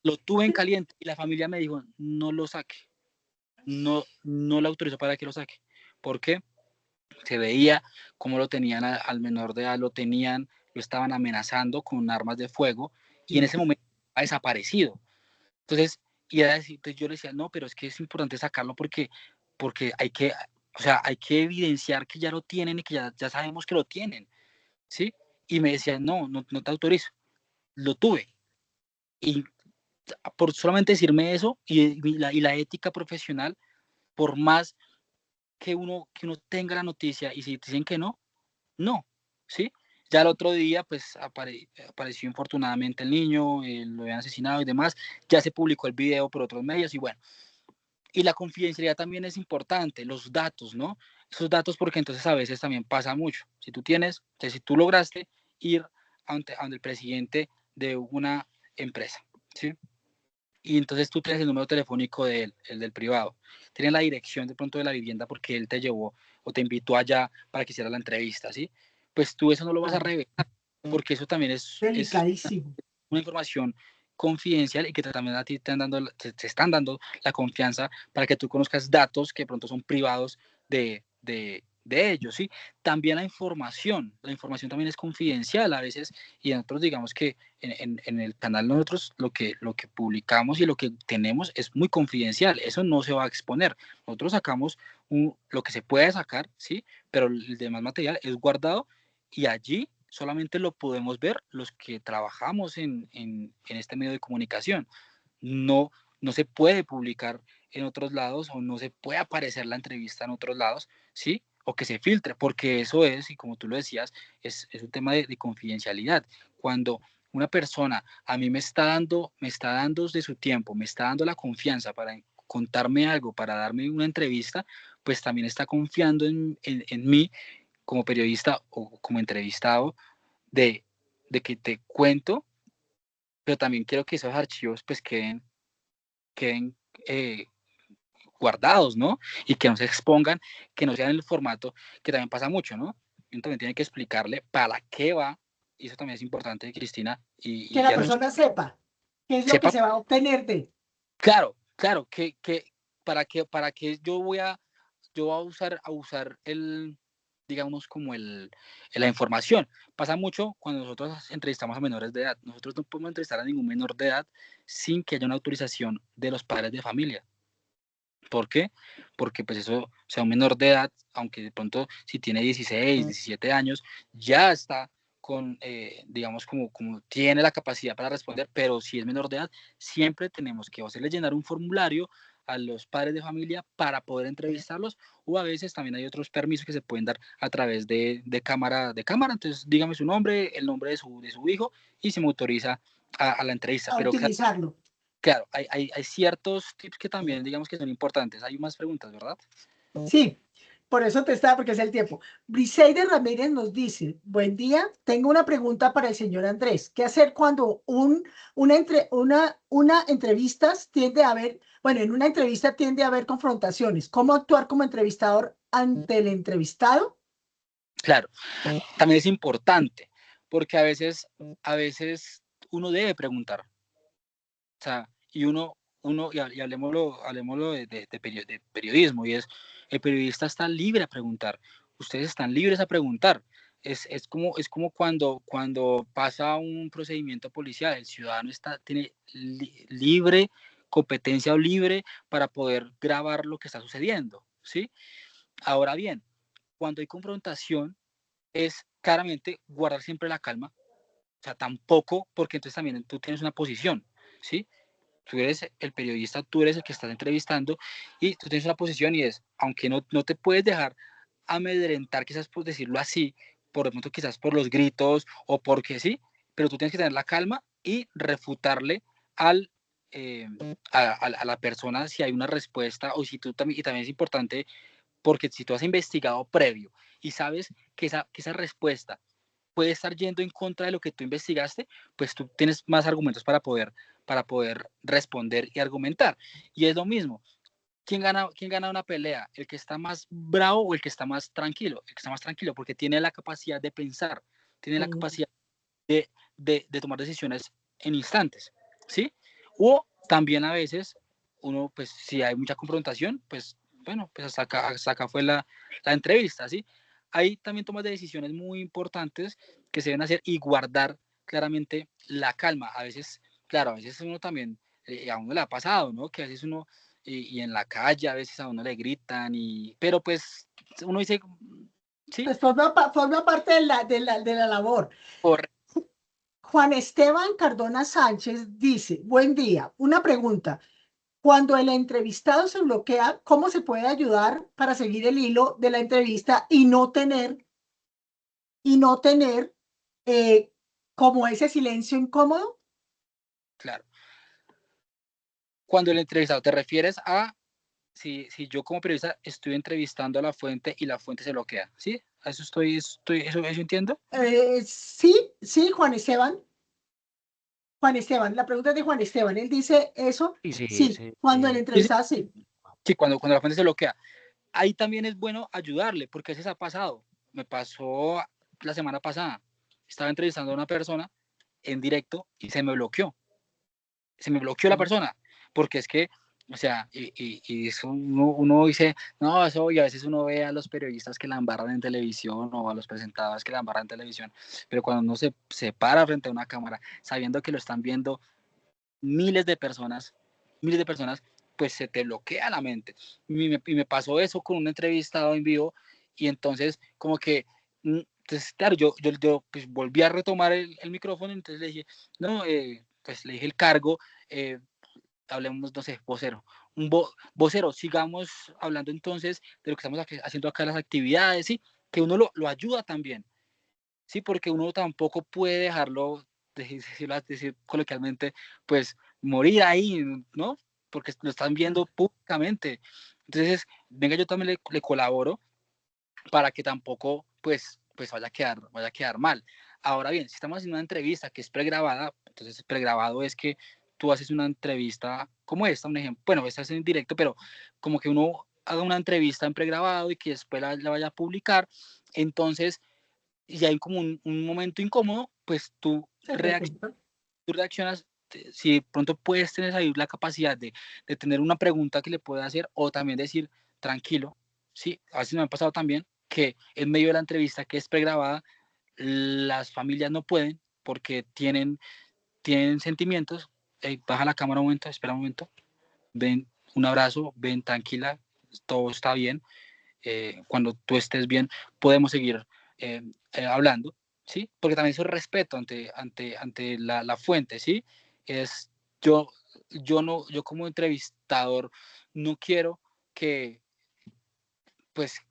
lo tuve en caliente y la familia me dijo, no lo saque, no lo autorizó para que lo saque. ¿Por qué? Se veía cómo lo tenían al menor de edad, lo estaban amenazando con armas de fuego y en ese momento ha desaparecido. Entonces, entonces yo le decía, no, pero es que es importante sacarlo porque hay que evidenciar que ya lo tienen y que ya sabemos que lo tienen, ¿sí? Y me decía, no te autorizo, lo tuve. Y por solamente decirme eso y la ética profesional, por más que uno tenga la noticia y si dicen que no, no, ¿sí? Ya el otro día, pues apareció infortunadamente el niño, lo habían asesinado y demás, ya se publicó el video por otros medios y bueno, y la confidencialidad también es importante, los datos, ¿no? Esos datos porque entonces a veces también pasa mucho. Si tú tienes, si tú lograste ir ante el presidente de una empresa, ¿sí? Y entonces tú tienes el número telefónico de él, el del privado. Tienes la dirección de pronto de la vivienda porque él te llevó o te invitó allá para que hicieras la entrevista, ¿sí? Pues tú eso no lo vas a Claro, revelar porque eso también es delicadísimo. una información confidencial y que también a ti te están dando la confianza para que tú conozcas datos que de pronto son privados de ellos, ¿sí? También la información también es confidencial a veces y nosotros digamos que en el canal nosotros lo que publicamos y lo que tenemos es muy confidencial, eso no se va a exponer. Nosotros sacamos lo que se puede sacar, ¿sí? Pero el demás material es guardado y allí solamente lo podemos ver los que trabajamos en este medio de comunicación. No, no se puede publicar en otros lados o no se puede aparecer la entrevista en otros lados, ¿sí? O que se filtre, porque eso es, y como tú lo decías, es un tema de confidencialidad. Cuando una persona a mí me está dando de su tiempo, me está dando la confianza para contarme algo, para darme una entrevista, pues también está confiando en mí como periodista o como entrevistado de, de que te cuento, pero también quiero que esos archivos pues queden eh, guardados, ¿no? Y que no se expongan, que no sean en el formato, que también pasa mucho, ¿no? Uno también tiene que explicarle para qué va, y eso también es importante, Cristina, Que y la persona sepa qué es lo que sepa, se va a obtener de. claro, claro, para que yo voy a usar digamos, como la información. Pasa mucho cuando nosotros entrevistamos a menores de edad. Nosotros no podemos entrevistar a ningún menor de edad sin que haya una autorización de los padres de familia. ¿Por qué? Porque pues eso, o sea, un menor de edad, aunque de pronto si tiene 16, 17 años, ya está con, digamos, como tiene la capacidad para responder, pero si es menor de edad, siempre tenemos que hacerle llenar un formulario a los padres de familia para poder entrevistarlos o a veces también hay otros permisos que se pueden dar a través de cámara, entonces dígame su nombre, el nombre de su hijo y se me autoriza a la entrevista, A pero claro, utilizarlo. claro, hay ciertos tips que también, digamos que son importantes. Hay más preguntas, ¿verdad? Sí, por eso te estaba, porque es el tiempo. Briseide Ramírez nos dice, buen día, tengo una pregunta para el señor Andrés. ¿Qué hacer cuando una entrevista tiende a haber, bueno, en una entrevista tiende a haber confrontaciones? ¿Cómo actuar como entrevistador ante el entrevistado? Claro, también es importante, porque a veces uno debe preguntar. O sea, y hablemoslo de periodismo, y es, el periodista está libre a preguntar. Ustedes están libres a preguntar. Es como cuando pasa un procedimiento policial, el ciudadano tiene libre competencia o libre para poder grabar lo que está sucediendo, ¿sí? Ahora bien, cuando hay confrontación, es claramente guardar siempre la calma, o sea, tampoco, porque entonces también tú tienes una posición, ¿sí? Tú eres el periodista, tú eres el que estás entrevistando y tú tienes una posición y es, aunque no te puedes dejar amedrentar, quizás por decirlo así, por de pronto quizás por los gritos o porque sí, pero tú tienes que tener la calma y refutarle al, eh, a la persona si hay una respuesta o si tú también, y también es importante porque si tú has investigado previo y sabes que esa respuesta puede estar yendo en contra de lo que tú investigaste, pues tú tienes más argumentos para poder responder y argumentar. Y es lo mismo. Quién gana una pelea? ¿El que está más bravo o el que está más tranquilo? El que está más tranquilo porque tiene la capacidad de pensar, tiene la capacidad de tomar decisiones en instantes, ¿sí? O también a veces uno, pues si hay mucha confrontación, pues bueno, pues hasta acá fue la entrevista, ¿sí? Hay también tomas de decisiones muy importantes que se deben hacer y guardar claramente la calma. A veces, claro, a veces uno también, a uno le ha pasado, ¿no? Que a veces uno, y en la calle a veces a uno le gritan, pero pues uno dice, sí, Pues forma parte de la labor. correcto. Juan Esteban Cardona Sánchez dice, buen día, una pregunta. Cuando el entrevistado se bloquea, ¿cómo se puede ayudar para seguir el hilo de la entrevista y no tener eh, como ese silencio incómodo? Claro. Cuando el entrevistado, ¿te refieres a si yo como periodista estoy entrevistando a la fuente y la fuente se bloquea? ¿Sí? ¿A eso eso entiendo? Sí, sí, Juan Esteban. Juan Esteban, la pregunta es de Juan Esteban. Él dice eso, Sí, sí, sí, sí. cuando el Sí, sí, entrevistado sí. sí, cuando la fuente se bloquea. Ahí también es bueno ayudarle, porque a veces ha pasado. Me pasó la semana pasada. Estaba entrevistando a una persona en directo y se me bloqueó la persona, porque es que, o sea, y eso uno dice, no, eso, y a veces uno ve a los periodistas que la embarran en televisión o a los presentadores que la embarran en televisión, pero cuando uno se para frente a una cámara, sabiendo que lo están viendo miles miles de personas, pues se te bloquea la mente. Y me pasó eso con un entrevistado en vivo, y entonces como que, entonces, claro, yo pues, volví a retomar el micrófono, entonces le dije, no, pues le dije el cargo, hablemos, no sé, vocero. Vocero, sigamos hablando entonces de lo que estamos haciendo acá, las actividades, ¿sí? Que uno lo ayuda también, ¿sí? Porque uno tampoco puede dejarlo, decir coloquialmente, pues morir ahí, ¿no? Porque lo están viendo públicamente. Entonces, venga, yo también le colaboro para que tampoco, pues vaya a quedar mal. Ahora bien, si estamos haciendo una entrevista que es pregrabada, entonces pregrabado es que tú haces una entrevista como esta, un ejemplo, bueno, esta es en directo, pero como que uno haga una entrevista en pregrabado y que después la vaya a publicar, entonces, y hay como un momento incómodo, pues Se presenta. tú reaccionas, si pronto puedes tener ahí la capacidad de tener una pregunta que le pueda hacer o también decir, tranquilo, sí, a veces me ha pasado también que en medio de la entrevista que es pregrabada, las familias no pueden porque tienen sentimientos, baja la cámara un momento, espera un momento, ven, un abrazo, ven tranquila, todo está bien, cuando tú estés bien podemos seguir eh, hablando, ¿sí? Porque también eso es respeto ante la fuente, ¿sí? Es yo, yo como entrevistador no quiero que, pues,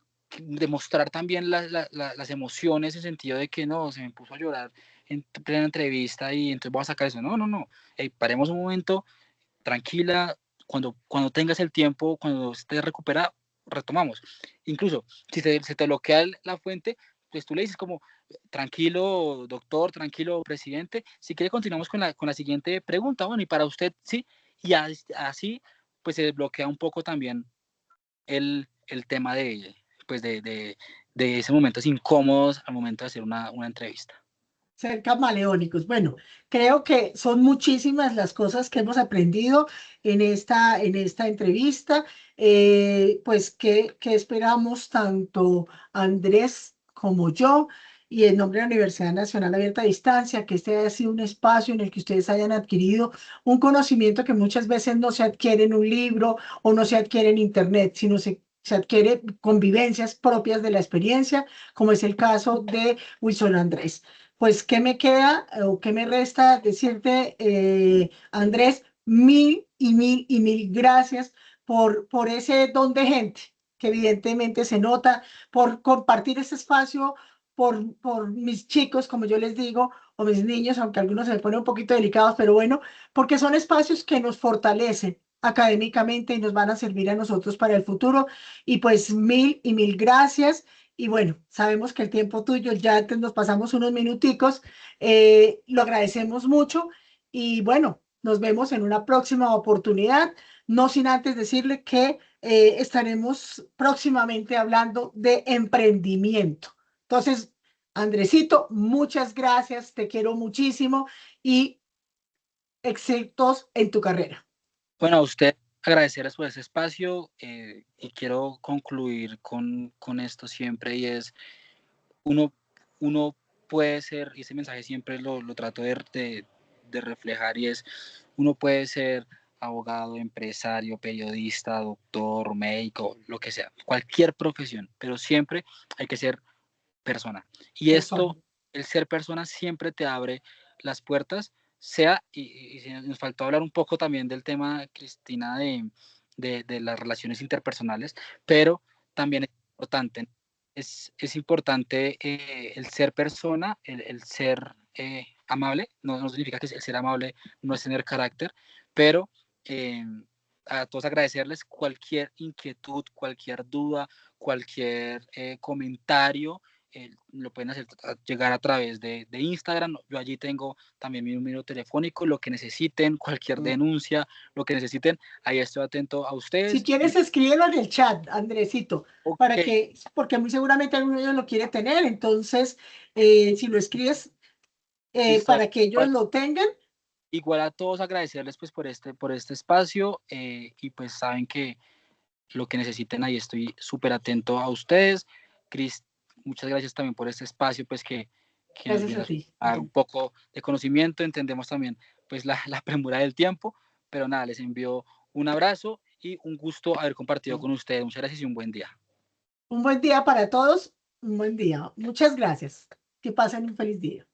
demostrar también las emociones en sentido de que no, se me puso a llorar en plena entrevista y entonces voy a sacar eso. No, no, no. Hey, paremos un momento, tranquila, cuando tengas el tiempo, cuando estés recuperada, retomamos. Incluso si se te bloquea la fuente, pues tú le dices como, tranquilo doctor, tranquilo presidente, si quiere continuamos con la siguiente pregunta, bueno, y para usted sí, y así pues se desbloquea un poco también el tema pues de esos momentos incómodos al momento de hacer una entrevista. Ser camaleónicos. Bueno, creo que son muchísimas las cosas que hemos aprendido en esta entrevista. Pues que esperamos tanto Andrés como yo, y en nombre de la Universidad Nacional Abierta a Distancia, que este haya sido un espacio en el que ustedes hayan adquirido un conocimiento que muchas veces no se adquiere en un libro o no se adquiere en Internet, sino se adquiere convivencias propias de la experiencia, como es el caso de Wilson Andrés. Pues, ¿qué me queda o qué me resta decirte, Andrés? Mil y mil y mil gracias por ese don de gente que evidentemente se nota, por compartir este espacio, por mis chicos, como yo les digo, o mis niños, aunque algunos se me ponen un poquito delicados, pero bueno, porque son espacios que nos fortalecen académicamente y nos van a servir a nosotros para el futuro. Y pues mil y mil gracias. Y bueno, sabemos que el tiempo tuyo ya antes nos pasamos unos minuticos, lo agradecemos mucho y bueno, nos vemos en una próxima oportunidad, no sin antes decirle que estaremos próximamente hablando de emprendimiento. Entonces, Andresito, muchas gracias, te quiero muchísimo y éxitos en tu carrera. Bueno, a usted agradecerles por ese espacio, y quiero concluir con esto siempre, y es uno, uno puede ser, y ese mensaje siempre lo trato de reflejar, y es uno puede ser abogado, empresario, periodista, doctor, médico, lo que sea, cualquier profesión, pero siempre hay que ser persona. Y Persona. esto, el ser persona siempre te abre las puertas, sea, y nos faltó hablar un poco también del tema, Cristina, de las relaciones interpersonales, pero también es importante el ser persona, el ser amable, no significa que el ser amable no es tener carácter, pero a todos agradecerles cualquier inquietud, cualquier duda, cualquier comentario, lo pueden hacer llegar a través de Instagram. Yo allí tengo también mi número telefónico, lo que necesiten, cualquier denuncia, lo que necesiten, ahí estoy atento a Si ustedes. quieres, escríbelo en el chat, Andresito, Ok, para que, porque muy seguramente alguno de ellos lo quiere tener. Entonces, si lo escribes listo. para que ellos lo tengan. Igual a todos agradecerles pues por este espacio y pues saben que lo que necesiten ahí estoy súper atento a ustedes. Cris, muchas gracias también por este espacio pues que nos Gracias viene a ti. a dar un poco de conocimiento, entendemos también pues la premura del tiempo, pero nada, les envío un abrazo y un gusto haber compartido con ustedes. Muchas gracias y un buen día. Un buen día para todos. Un buen día. Muchas gracias. Que pasen un feliz día.